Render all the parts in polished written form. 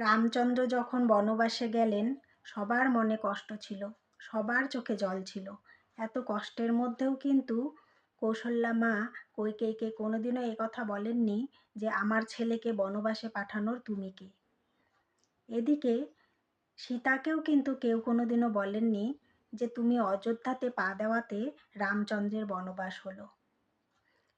রামচন্দ্র যখন বনবাসে গেলেন সবার মনে কষ্ট ছিল, সবার চোখে জল ছিল। এত কষ্টের মধ্যেও কিন্তু কৌশল্যা মা কইকেয়ীকে কোনোদিনও কথা বলেননি যে আমার ছেলেকে বনবাসে পাঠানোর তুমি কে। এদিকে সীতাকেও কিন্তু কেউ কোনোদিনও বলেননি যে তুমি অযোধ্যাতে পা দেওয়াতে রামচন্দ্রের বনবাস হলো।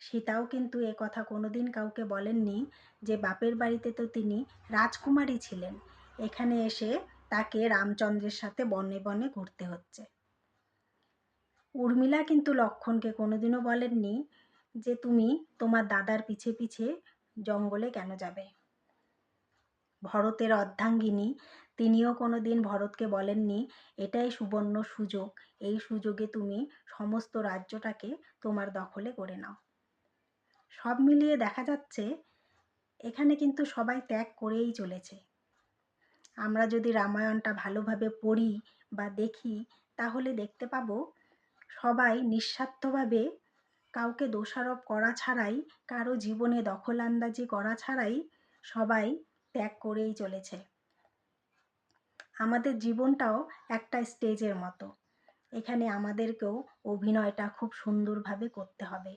সীতাও কিন্তু কথা কোনোদিন কাউকে বলেননি যে বাপের বাড়িতে তো তিনি রাজকুমারী ছিলেন, এখানে এসে তাকে রামচন্দ্রের সাথে বনে বনে ঘুরতে হচ্ছে। উর্মিলা কিন্তু লক্ষণকে কোনোদিনও বলেননি যে তুমি তোমার দাদার পিছে পিছে জঙ্গলে কেন যাবে। ভরতের অর্ধাঙ্গিনী তিনিও কোনোদিন ভরতকে বলেননি এটাই সুবর্ণ সুযোগ, এই সুযোগে তুমি সমস্ত রাজ্যটাকে তোমার দখলে করে নাও। সব মিলিয়ে দেখা যাচ্ছে এখানে কিন্তু সবাই ত্যাগ করেই চলেছে। আমরা যদি রামায়ণটা ভালোভাবে পড়ি বা দেখি তাহলে দেখতে পাবো সবাই নিঃস্বার্থভাবে কাউকে দোষারোপ করা ছাড়াই, কারো জীবনে দখলআন্দাজি করা ছাড়াই সবাই ত্যাগ করেই চলেছে। আমাদের জীবনটাও একটা স্টেজের মতো, এখানে আমাদেরকেও অভিনয়টা খুব সুন্দরভাবে করতে হবে।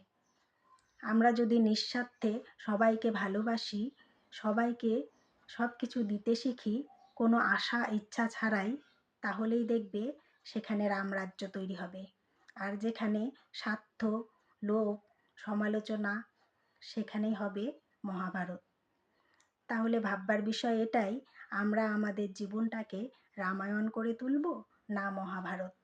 আমরা যদি নিঃস্বার্থে সবাইকে ভালোবাসি, সবাইকে সব কিছু দিতে শিখি কোনো আশা ইচ্ছা ছাড়াই, তাহলেই দেখবে সেখানে রামরাজ্য তৈরি হবে। আর যেখানে স্বার্থ, লোভ, সমালোচনা, সেখানেই হবে মহাভারত। তাহলে ভাববার বিষয় এটাই, আমরা আমাদের জীবনটাকে রামায়ণ করে তুলব না মহাভারত।